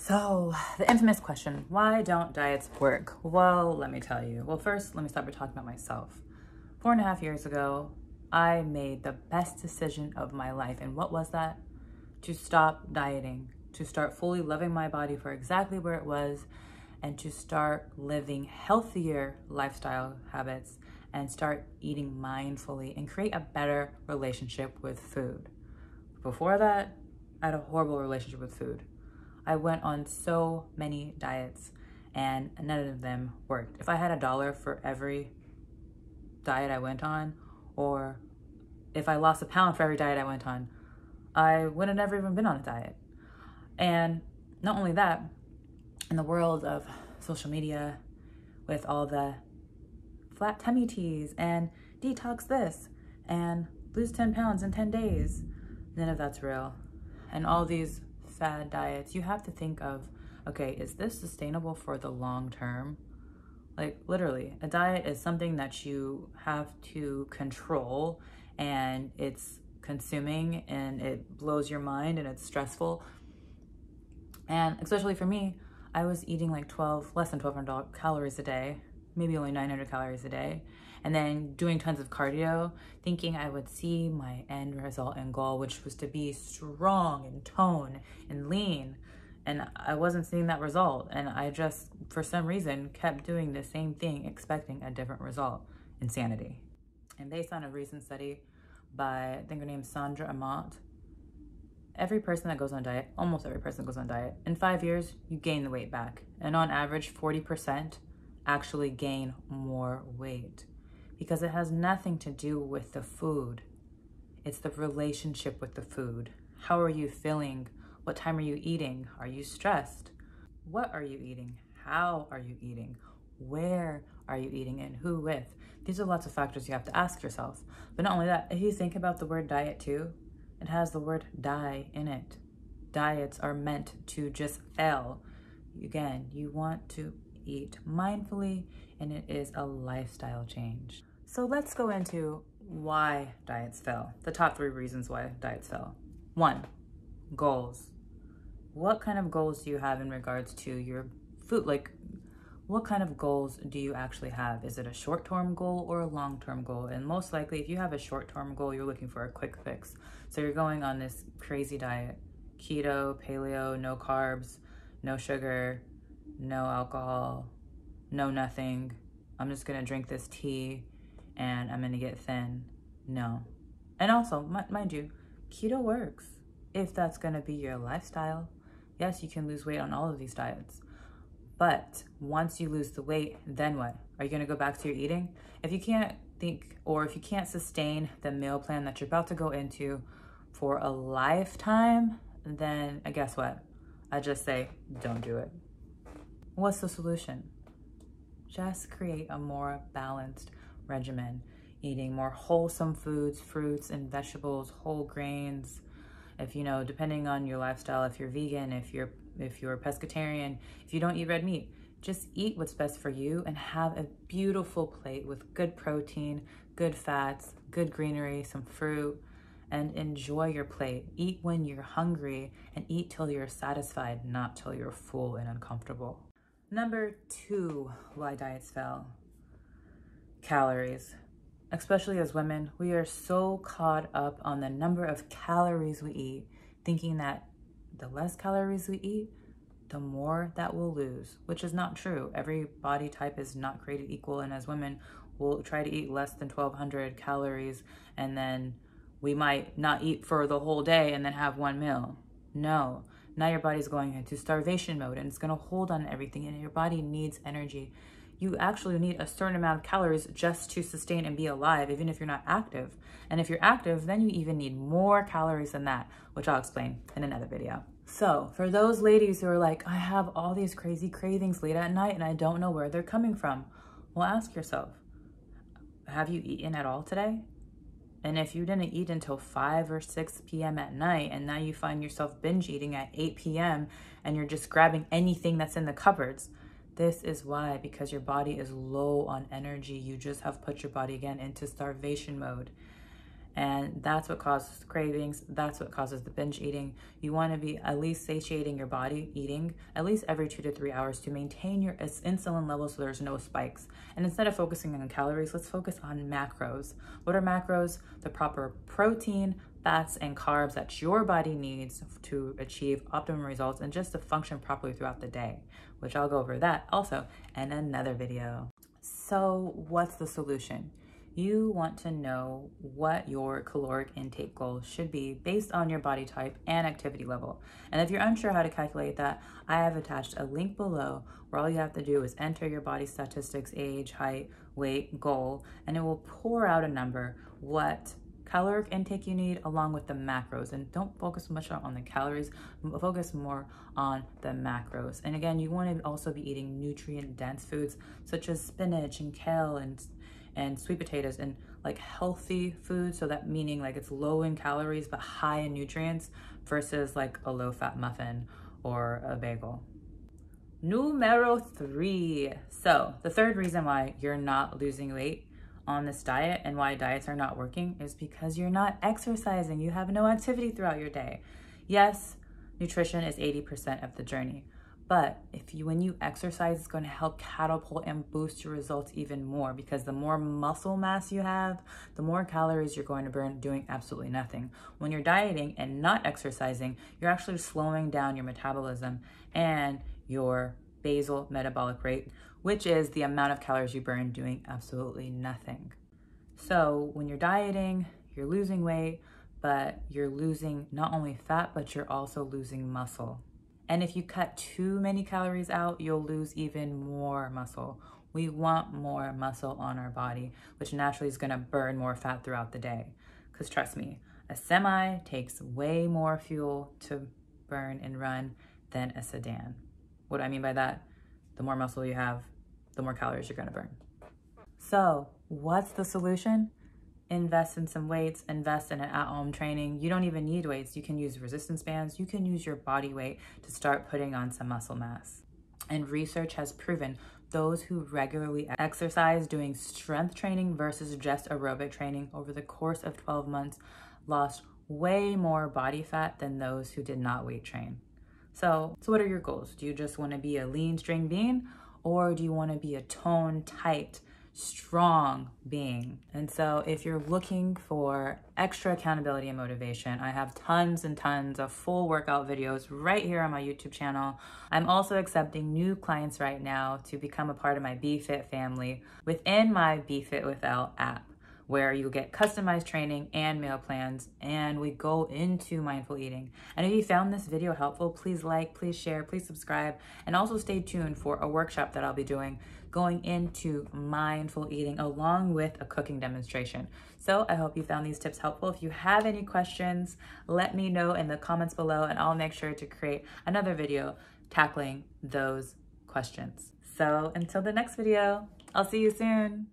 So the infamous question, why don't diets work? Well, let me tell you. Well, first, let me start by talking about myself. 4.5 years ago, I made the best decision of my life. And what was that? To stop dieting, to start fully loving my body for exactly where it was, and to start living healthier lifestyle habits and start eating mindfully and create a better relationship with food. Before that, I had a horrible relationship with food. I went on so many diets and none of them worked. If I had $1 for every diet I went on, or if I lost a pound for every diet I went on, I would have never even been on a diet. And not only that, in the world of social media, with all the flat tummy teas and detox this and lose 10 pounds in 10 days, none of that's real. And all these fad diets, you have to think of, okay, is this sustainable for the long term? Like literally, a diet is something that you have to control, and it's consuming and it blows your mind and it's stressful. And especially for me, I was eating like less than 1,200 calories a day, maybe only 900 calories a day, and then doing tons of cardio, thinking I would see my end result and goal, which was to be strong and toned and lean. And I wasn't seeing that result. And I just, for some reason, kept doing the same thing, expecting a different result. Insanity. And based on a recent study by, I think her name's Sandra Amott, every person that goes on diet, almost every person that goes on diet, in 5 years, you gain the weight back. And on average, 40% actually gain more weight, because it has nothing to do with the food. It's the relationship with the food. How are you feeling? What time are you eating? Are you stressed? What are you eating? How are you eating? Where are you eating and who with? These are lots of factors you have to ask yourself. But not only that, if you think about the word diet too, it has the word die in it. Diets are meant to just fail. Again, you want to eat mindfully, and it is a lifestyle change. So let's go into why diets fail. The top 3 reasons why diets fail. 1, goals. What kind of goals do you have in regards to your food? Like, what kind of goals do you actually have? Is it a short-term goal or a long-term goal? And most likely, if you have a short-term goal, you're looking for a quick fix. So you're going on this crazy diet, keto, paleo, no carbs, no sugar, no alcohol, no nothing. I'm just gonna drink this tea and I'm gonna get thin. No. And also, mind you, keto works if that's gonna be your lifestyle. Yes, you can lose weight on all of these diets. But once you lose the weight, then what? Are you gonna go back to your eating? If you can't think, or if you can't sustain the meal plan that you're about to go into for a lifetime, then guess what? I just say, don't do it. What's the solution? Just create a more balanced regimen, eating more wholesome foods, fruits and vegetables, whole grains. If you know, depending on your lifestyle, if you're vegan, if you're pescatarian, if you don't eat red meat, just eat what's best for you and have a beautiful plate with good protein, good fats, good greenery, some fruit, and enjoy your plate. Eat when you're hungry and eat till you're satisfied, not till you're full and uncomfortable. Number 2, why diets fail. Calories. Especially as women, we are so caught up on the number of calories we eat, thinking that the less calories we eat, the more that we'll lose, which is not true. Every body type is not created equal, and as women, we'll try to eat less than 1,200 calories, and then we might not eat for the whole day and then have one meal. No, now your body's going into starvation mode, and it's gonna hold on everything, and your body needs energy. You actually need a certain amount of calories just to sustain and be alive, even if you're not active. And if you're active, then you even need more calories than that, which I'll explain in another video. So for those ladies who are like, I have all these crazy cravings late at night and I don't know where they're coming from, well, ask yourself, have you eaten at all today? And if you didn't eat until 5 or 6 p.m. at night, and now you find yourself binge eating at 8 p.m. and you're just grabbing anything that's in the cupboards, this is why, because your body is low on energy. You just have put your body again into starvation mode. And that's what causes cravings. That's what causes the binge eating. You want to be at least satiating your body, eating at least every 2 to 3 hours to maintain your insulin levels so there's no spikes. And instead of focusing on calories, let's focus on macros. What are macros? The proper protein, fats, and carbs that your body needs to achieve optimum results and just to function properly throughout the day, which I'll go over that also in another video. So what's the solution? You want to know what your caloric intake goal should be based on your body type and activity level. And if you're unsure how to calculate that, I have attached a link below where all you have to do is enter your body statistics, age, height, weight, goal, and it will pour out a number, what caloric intake you need along with the macros. And don't focus much on the calories, focus more on the macros. And again, you want to also be eating nutrient dense foods such as spinach and kale and sweet potatoes and like healthy food. So that meaning like it's low in calories but high in nutrients versus like a low fat muffin or a bagel. Numero 3. So the third reason why you're not losing weight on this diet and why diets are not working is because you're not exercising. You have no activity throughout your day. Yes, nutrition is 80% of the journey. But when you exercise, it's going to help catapult and boost your results even more, because the more muscle mass you have, the more calories you're going to burn doing absolutely nothing. When you're dieting and not exercising, you're actually slowing down your metabolism and your basal metabolic rate, which is the amount of calories you burn doing absolutely nothing. So when you're dieting, you're losing weight, but you're losing not only fat, but you're also losing muscle. And if you cut too many calories out, you'll lose even more muscle. We want more muscle on our body, which naturally is gonna burn more fat throughout the day. Because trust me, a semi takes way more fuel to burn and run than a sedan. What do I mean by that? The more muscle you have, the more calories you're gonna burn. So what's the solution? Invest in some weights, invest in an at-home training. You don't even need weights. You can use resistance bands. You can use your body weight to start putting on some muscle mass. And research has proven those who regularly exercise doing strength training versus just aerobic training over the course of 12 months lost way more body fat than those who did not weight train. So what are your goals? Do you just want to be a lean string bean, or do you want to be a toned, tight, strong being? And so if you're looking for extra accountability and motivation, I have tons and tons of full workout videos right here on my YouTube channel. I'm also accepting new clients right now to become a part of my BFIT family within my BFIT with Elle app, where you get customized training and meal plans, and we go into mindful eating. And if you found this video helpful, please like, please share, please subscribe, and also stay tuned for a workshop that I'll be doing going into mindful eating along with a cooking demonstration. So I hope you found these tips helpful. If you have any questions, let me know in the comments below, and I'll make sure to create another video tackling those questions. So until the next video, I'll see you soon.